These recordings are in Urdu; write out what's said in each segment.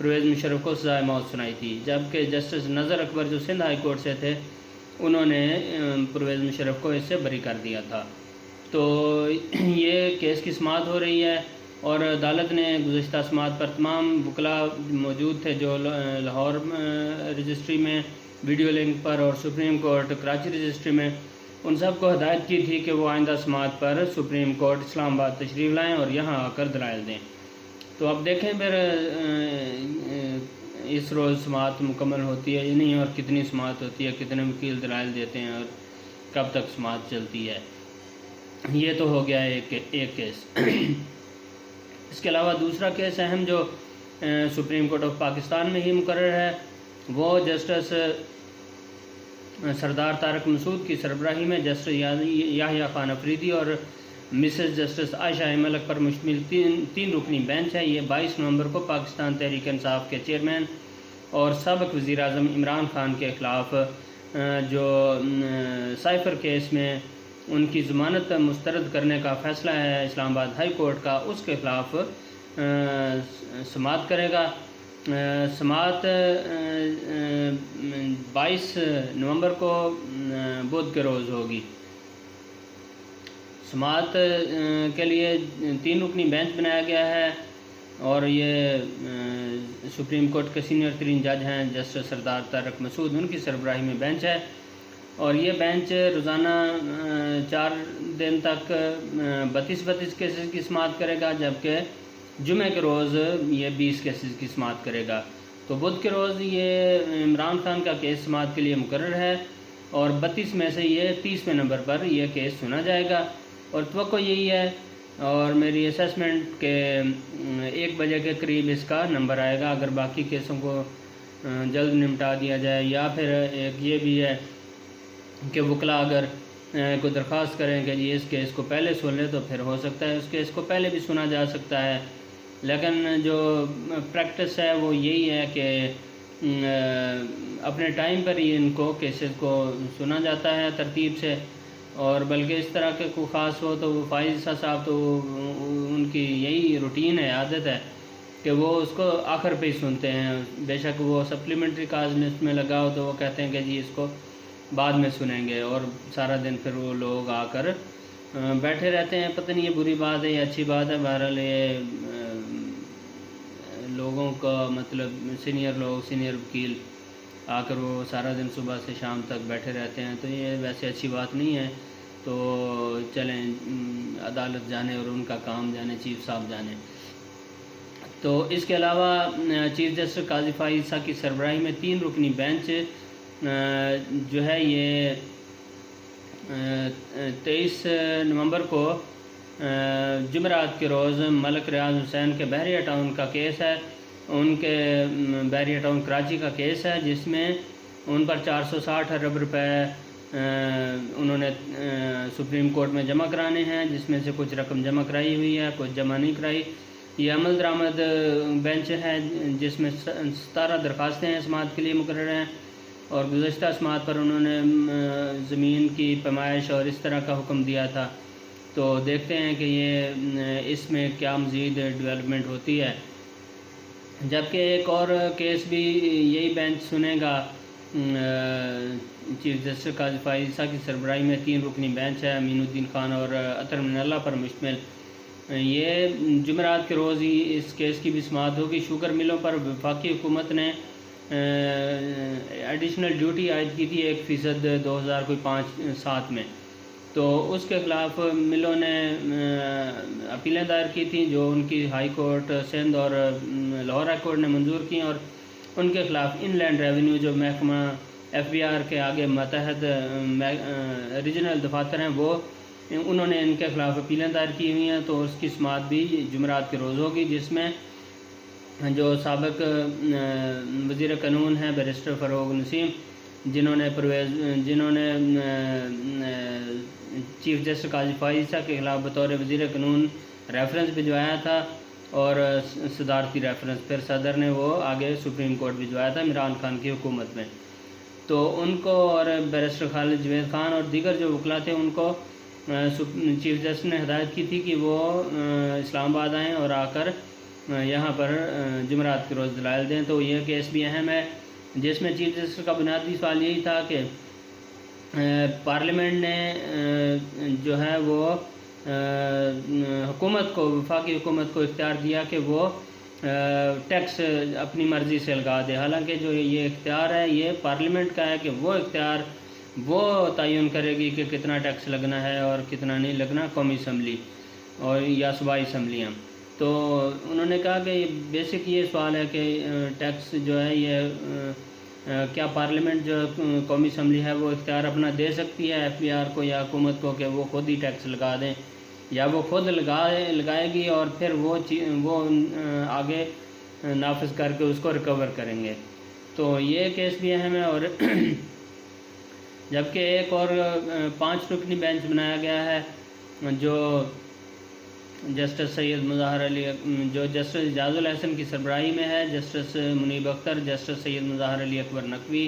پرویز مشرف کو سزائے موت سنائی تھی، جبکہ جسٹس نظر اکبر جو سندھ ہائی کورٹ سے تھے انہوں نے پرویز مشرف کو اس سے بری کر دیا تھا۔ تو یہ کیس کی سماعت ہو رہی ہے اور عدالت نے گزشتہ سماعت پر تمام وکلاء موجود تھے جو لاہور رجسٹری میں ویڈیو لنک پر اور سپریم کورٹ کراچی رجسٹری میں، ان سب کو ہدایت کی تھی کہ وہ آئندہ سماعت پر سپریم کورٹ اسلام آباد تشریف لائیں اور یہاں آ کر دلائل دیں۔ تو اب دیکھیں پھر اس روز سماعت مکمل ہوتی ہے یا نہیں، اور کتنی سماعت ہوتی ہے، کتنے وکیل دلائل دیتے ہیں اور کب تک سماعت چلتی ہے۔ یہ تو ہو گیا ایک کیس۔ اس کے علاوہ دوسرا کیس اہم جو سپریم کورٹ آف پاکستان میں ہی مقرر ہے وہ جسٹس سردار طارق مسعود کی سربراہی میں جسٹس یحییٰ خان افریدی اور مسز جسٹس عائشہ ملک پر مشتمل تین رکنی بینچ ہے۔ یہ 22 نومبر کو پاکستان تحریک انصاف کے چیئرمین اور سابق وزیر اعظم عمران خان کے خلاف جو سائفر کیس میں ان کی ضمانت مسترد کرنے کا فیصلہ ہے اسلام آباد ہائی کورٹ کا، اس کے خلاف سماعت کرے گا۔ سماعت 22 نومبر کو بدھ کے روز ہوگی۔ سماعت کے لیے 3 رکنی بینچ بنایا گیا ہے اور یہ سپریم کورٹ کے سینئر ترین جج ہیں جسٹس سردار طارق مسعود، ان کی سربراہی میں بینچ ہے اور یہ بینچ روزانہ 4 دن تک 32 کیسز کی سماعت کرے گا، جبکہ جمعہ کے روز یہ 20 کیسز کی سماعت کرے گا۔ تو بدھ کے روز یہ عمران خان کا کیس سماعت کے لیے مقرر ہے اور 32 میں سے یہ 30ویں نمبر پر یہ کیس سنا جائے گا اور توقع یہی ہے اور میری اسیسمنٹ کہ 1 بجے کے قریب اس کا نمبر آئے گا، اگر باقی کیسوں کو جلد نمٹا دیا جائے، یا پھر ایک یہ بھی ہے کہ وکلاء اگر کوئی درخواست کریں کہ اس کیس کو پہلے سن لے تو پھر ہو سکتا ہے اس کیس کو پہلے بھی سنا جا سکتا ہے، لیکن جو پریکٹس ہے وہ یہی ہے کہ اپنے ٹائم پر ہی ان کو کیسز کو سنا جاتا ہے ترتیب سے، اور بلکہ اس طرح کے کوئی خاص ہو تو وہ فائز صاحب تو ان کی یہی روٹین ہے، عادت ہے کہ وہ اس کو آخر پہ ہی سنتے ہیں، بے شک وہ سپلیمنٹری کاز میں اس میں لگا ہو تو وہ کہتے ہیں کہ جی اس کو بعد میں سنیں گے، اور سارا دن پھر وہ لوگ آ کر بیٹھے رہتے ہیں۔ پتہ نہیں یہ بری بات ہے یا اچھی بات ہے، بہرحال یہ لوگوں کا مطلب سینئر وکیل آ کر وہ سارا دن صبح سے شام تک بیٹھے رہتے ہیں، تو یہ ویسے اچھی بات نہیں ہے۔ تو چلیں عدالت جانے اور ان کا کام جانے، چیف صاحب جانے۔ تو اس کے علاوہ چیف جسٹس قاضی فائز عیسیٰ کی سربراہی میں 3 رکنی بینچ جو ہے یہ 23 نومبر کو جمعرات کے روز ملک ریاض حسین کے بحریہ ٹاؤن کا کیس ہے، ان کے بحریہ ٹاؤن کراچی کا کیس ہے، جس میں ان پر 460 ارب روپے انہوں نے سپریم کورٹ میں جمع کرانے ہیں، جس میں سے کچھ رقم جمع کرائی ہوئی ہے، کچھ جمع نہیں کرائی۔ یہ عمل درآمد بینچ ہے جس میں 17 درخواستیں سماعت کے لیے مقرر ہیں، اور گزشتہ سماعت پر انہوں نے زمین کی پیمائش اور اس طرح کا حکم دیا تھا۔ تو دیکھتے ہیں کہ یہ اس میں کیا مزید ڈیولپمنٹ ہوتی ہے۔ جبکہ ایک اور کیس بھی یہی بینچ سنے گا، چیف جسٹس قاضی فائز عیسیٰ کی سربراہی میں 3 رکنی بینچ ہے، امین الدین خان اور اطہر من اللہ پر مشتمل۔ یہ جمعرات کے روز ہی اس کیس کی بھی سماعت ہوگی۔ شوگر ملوں پر وفاقی حکومت نے ایڈیشنل ڈیوٹی عائد کی تھی 1% 2005-7 میں، تو اس کے خلاف ملوں نے اپیلیں دائر کی تھیں جو ان کی ہائی کورٹ سندھ اور لاہور ہائی کورٹ نے منظور کی، اور ان کے خلاف ان لینڈ ریونیو جو محکمہ FBR کے آگے متحد ریجنل دفاتر ہیں وہ انہوں نے ان کے خلاف اپیلیں دائر کی ہوئی ہیں۔ تو اس کی سماعت بھی جمعرات کے روز ہوگی، جس میں جو سابق وزیر قانون ہیں بیرسٹر فروغ نسیم، جنہوں نے چیف جسٹس قاضی فائز عیسیٰ کے خلاف بطور وزیر قانون ریفرنس بھجوایا تھا اور صدارتی ریفرنس، پھر صدر نے وہ آگے سپریم کورٹ بھجوایا تھا عمران خان کی حکومت میں، تو ان کو اور بیرسٹر خالد جوید خان اور دیگر جو وکلاء تھے ان کو چیف جسٹس نے ہدایت کی تھی کہ وہ اسلام آباد آئیں اور آ کر یہاں پر جمعرات کے روز دلائل دیں۔ تو یہ کیس بھی اہم ہے، جس میں چیف جسٹس کا بنیادی سوال یہی تھا کہ پارلیمنٹ نے جو ہے وہ حکومت کو، وفاقی حکومت کو اختیار دیا کہ وہ ٹیکس اپنی مرضی سے لگا دے، حالانکہ جو یہ اختیار ہے یہ پارلیمنٹ کا ہے کہ وہ اختیار وہ تعین کرے گی کہ کتنا ٹیکس لگنا ہے اور کتنا نہیں لگنا، قومی اسمبلی اور یا صوبائی اسمبلیاں۔ تو انہوں نے کہا کہ بیسک یہ سوال ہے کہ ٹیکس جو ہے یہ کیا پارلیمنٹ جو قومی اسمبلی ہے وہ اختیار اپنا دے سکتی ہے ایف بی آر کو یا حکومت کو کہ وہ خود ہی ٹیکس لگا دیں، یا وہ خود لگائے گی اور پھر وہ آگے نافذ کر کے اس کو ریکور کریں گے۔ تو یہ کیس بھی اہم ہے۔ اور جبکہ ایک اور 5 رکنی بینچ بنایا گیا ہے جو جسٹس سید مظاہر علی، جو جسٹس اعجاز الحسن کی سربراہی میں ہے، جسٹس منیب اختر، جسٹس سید مظاہر علی اکبر نقوی،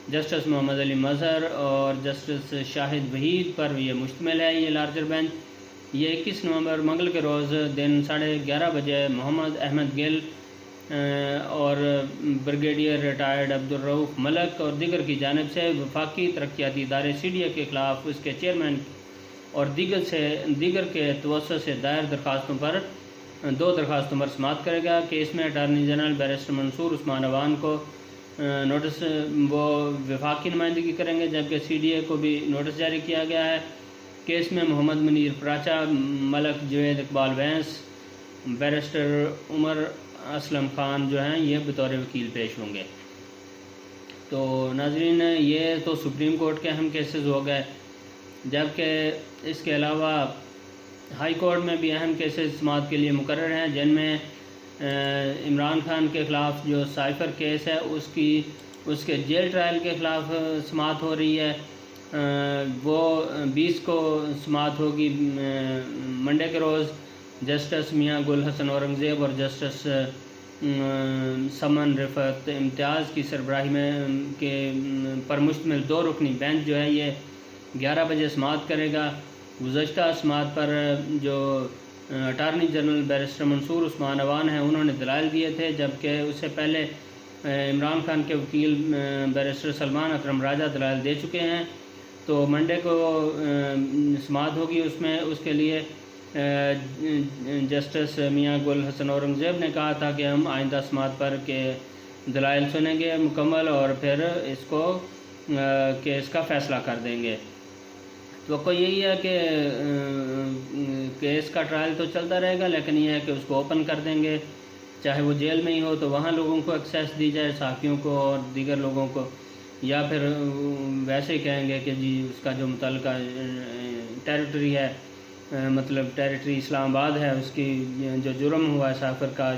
جسٹس محمد علی مظہر اور جسٹس شاہد وحید پر یہ مشتمل ہے یہ لارجر بینچ۔ یہ 21 نومبر منگل کے روز دن 11:30 بجے محمد احمد گل اور بریگیڈیئر ریٹائرڈ عبدالرؤف ملک اور دیگر کی جانب سے وفاقی ترقیاتی ادارے CDA کے خلاف اس کے چیئرمین اور دیگر کے توسط سے دائر درخواستوں پر 2 درخواستوں پر سماعت کرے گا۔ کیس میں اٹارنی جنرل بیرسٹر منصور عثمان عوان کو نوٹس وہ وفاقی نمائندگی کریں گے، جبکہ CDA کو بھی نوٹس جاری کیا گیا ہے۔ کیس میں محمد منیر پراچا، ملک جوید اقبال وینس، بیرسٹر عمر اسلم خان جو ہیں یہ بطور وکیل پیش ہوں گے۔ تو ناظرین، یہ تو سپریم کورٹ کے اہم کیسز ہو گئے، جبکہ اس کے علاوہ ہائی کورٹ میں بھی اہم کیسز سماعت کے لیے مقرر ہیں، جن میں عمران خان کے خلاف جو سائفر کیس ہے اس کے جیل ٹرائل کے خلاف سماعت ہو رہی ہے۔ وہ 20 کو سماعت ہوگی منڈے کے روز۔ جسٹس میاں گل حسن اورنگزیب اور جسٹس سمن رفعت امتیاز کی سربراہی میں پر مشتمل 2 رکنی بینچ جو ہے یہ 11 بجے سماعت کرے گا۔ گزشتہ سماعت پر جو اٹارنی جنرل بیرسٹر منصور عثمان عوان ہیں انہوں نے دلائل دیے تھے، جبکہ اس سے پہلے عمران خان کے وکیل بیرسٹر سلمان اکرم راجہ دلائل دے چکے ہیں۔ تو منڈے کو سماعت ہوگی، اس کے لیے جسٹس میاں گل حسن اورنگزیب نے کہا تھا کہ ہم آئندہ سماعت پر کے دلائل سنیں گے مکمل اور پھر اس کو کیس کا فیصلہ کر دیں گے۔ توقع یہی ہے کہ کیس کا ٹرائل تو چلتا رہے گا، لیکن یہ ہے کہ اس کو اوپن کر دیں گے، چاہے وہ جیل میں ہی ہو تو وہاں لوگوں کو ایکسیس دی جائے، صحافیوں کو اور دیگر لوگوں کو، یا پھر ویسے ہی کہیں گے کہ جی اس کا جو متعلقہ ٹیریٹری ہے، مطلب ٹیریٹری اسلام آباد ہے، اس کی جو جرم ہوا ہے سافر کا،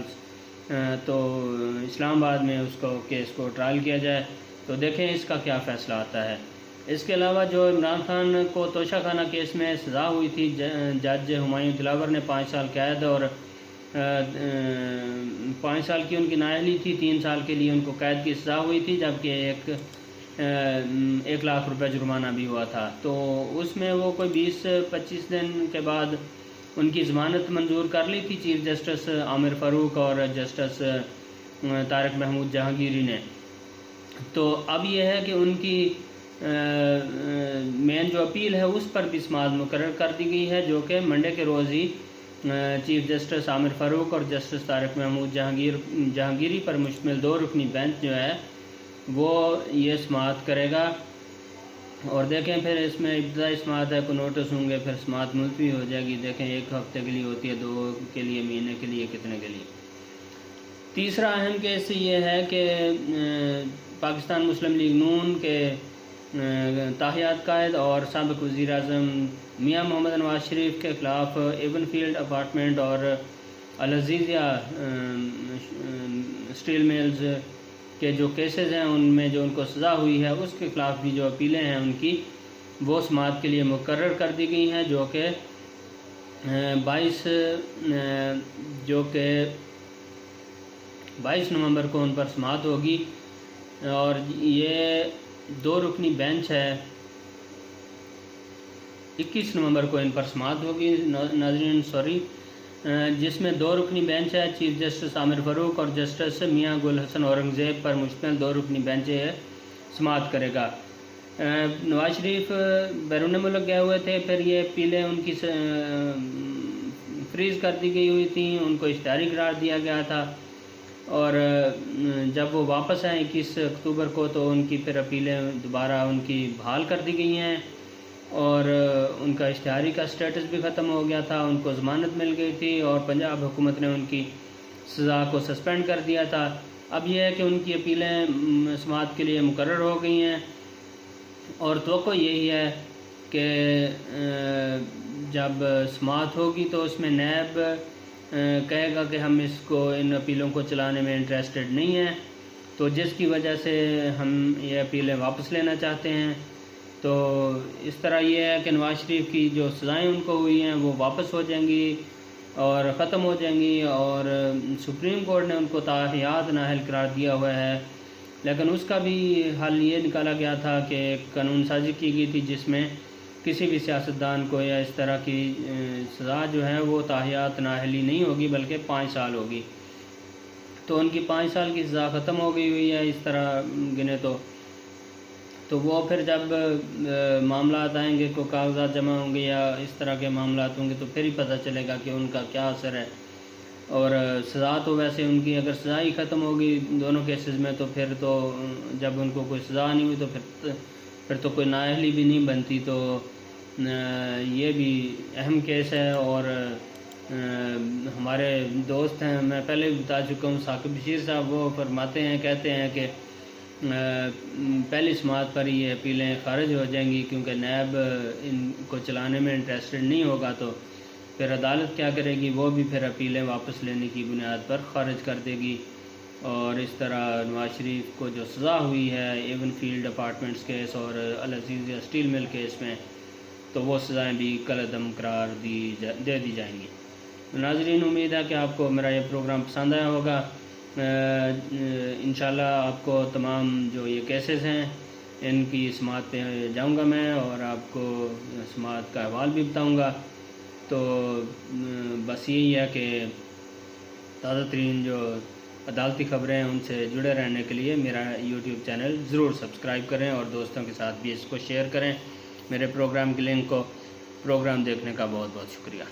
تو اسلام آباد میں اس کو کیس کو ٹرائل کیا جائے۔ تو دیکھیں اس کا کیا فیصلہ آتا ہے۔ اس کے علاوہ جو عمران خان کو توشہ خانہ کیس میں سزا ہوئی تھی، جج ہمایوں دلاور نے 5 سال قید اور 5 سال کی ان کی نااہلی تھی، 3 سال کے لیے ان کو قید کی سزا ہوئی تھی، جبکہ 1 لاکھ روپے جرمانہ بھی ہوا تھا۔ تو اس میں وہ کوئی 20-25 دن کے بعد ان کی ضمانت منظور کر لی تھی چیف جسٹس عامر فاروق اور جسٹس طارق محمود جہانگیری نے۔ تو اب یہ ہے کہ ان کی مین جو اپیل ہے اس پر بھی سماعت مقرر کر دی گئی ہے، جو کہ منڈے کے روز ہی چیف جسٹس عامر فاروق اور جسٹس طارق محمود جہانگیری پر مشتمل 2 رکنی بینچ جو ہے وہ یہ سماعت کرے گا۔ اور دیکھیں پھر اس میں ابتدائی سماعت ہے، کو نوٹس ہوں گے، پھر سماعت ملتوی ہو جائے گی، دیکھیں 1 ہفتے کے لیے ہوتی ہے، 2 کے لیے، مہینے کے لیے، کتنے کے لیے۔ تیسرا اہم کیس یہ ہے کہ پاکستان مسلم لیگ نون کے تاحیات قائد اور سابق وزیر اعظم میاں محمد نواز شریف کے خلاف ایون فیلڈ اپارٹمنٹ اور العزیزیہ اسٹیل میلز کے جو کیسز ہیں ان میں جو ان کو سزا ہوئی ہے اس کے خلاف بھی جو اپیلیں ہیں ان کی وہ سماعت کے لیے مقرر کر دی گئی ہیں، جو کہ 22 نومبر کو ان پر سماعت ہوگی۔ اور یہ 2 رکنی بینچ ہے، 21 نومبر کو ان پر سماعت ہوگی۔ ناظرین جس میں 2 رکنی بینچ ہے. چیف جسٹس عامر فاروق اور جسٹس میاں گل حسن اورنگزیب پر مشتمل 2 رکنی بینچ سماعت کرے گا. نواز شریف بیرون ملک گئے ہوئے تھے، پھر یہ اپیلیں ان کی فریز کر دی گئی ہوئی تھیں، ان کو اشتہاری قرار دیا گیا تھا، اور جب وہ واپس آئیں 21 اکتوبر کو تو ان کی پھر اپیلیں دوبارہ ان کی بحال کر دی گئی ہیں، اور ان کا اشتہاری کا سٹیٹس بھی ختم ہو گیا تھا. ان کو ضمانت مل گئی تھی اور پنجاب حکومت نے ان کی سزا کو سسپینڈ کر دیا تھا. اب یہ ہے کہ ان کی اپیلیں سماعت کے لیے مقرر ہو گئی ہیں، اور توقع یہی ہے کہ جب سماعت ہوگی تو اس میں نیب کہے گا کہ ہم ان اپیلوں کو چلانے میں انٹرسٹڈ نہیں ہیں، تو جس کی وجہ سے ہم یہ اپیلیں واپس لینا چاہتے ہیں. تو اس طرح یہ ہے کہ نواز شریف کی جو سزائیں ان کو ہوئی ہیں وہ واپس ہو جائیں گی اور ختم ہو جائیں گی، اور سپریم کورٹ نے ان کو تاحیات نااہل قرار دیا ہوا ہے. لیکن اس کا بھی حل یہ نکالا گیا تھا کہ ایک قانون سازی کی گئی تھی جس میں کسی بھی سیاستدان کو یا اس طرح کی سزا جو ہے وہ تاحیات نااہلی نہیں ہوگی بلکہ 5 سال ہوگی. تو ان کی 5 سال کی سزا ختم ہو گئی ہوئی ہے اس طرح گنے تو وہ پھر جب معاملات آئیں گے، کو کاغذات جمع ہوں گے یا اس طرح کے معاملات ہوں گے تو پھر ہی پتہ چلے گا کہ ان کا کیا اثر ہے. اور سزا تو ویسے ان کی اگر سزا ہی ختم ہوگی دونوں کیسز میں تو پھر تو جب ان کو کوئی سزا نہیں ہوئی تو پھر تو کوئی نااہلی بھی نہیں بنتی. تو یہ بھی اہم کیس ہے. اور ہمارے دوست ہیں، میں پہلے بھی بتا چکا ہوں، ثاقب بشیر صاحب، وہ فرماتے ہیں، کہتے ہیں کہ پہلی سماعت پر یہ اپیلیں خارج ہو جائیں گی کیونکہ نیب ان کو چلانے میں انٹرسٹڈ نہیں ہوگا، تو پھر عدالت کیا کرے گی، وہ بھی پھر اپیلیں واپس لینے کی بنیاد پر خارج کر دے گی. اور اس طرح نواز شریف کو جو سزا ہوئی ہے ایون فیلڈ اپارٹمنٹس کیس اور العزیزیہ اسٹیل مل کیس میں، تو وہ سزائیں بھی کالعدم قرار دے دی جائیں گی. ناظرین، امید ہے کہ آپ کو میرا یہ پروگرام پسند آیا ہوگا. انشاءاللہ آپ کو تمام جو یہ کیسز ہیں ان کی سماعت پہ جاؤں گا میں اور آپ کو سماعت کا احوال بھی بتاؤں گا. تو بس یہی ہے کہ تازہ ترین جو عدالتی خبریں ہیں ان سے جڑے رہنے کے لیے میرا یوٹیوب چینل ضرور سبسکرائب کریں اور دوستوں کے ساتھ بھی اس کو شیئر کریں. میرے پروگرام کی لنک کو پروگرام دیکھنے کا بہت بہت شکریہ.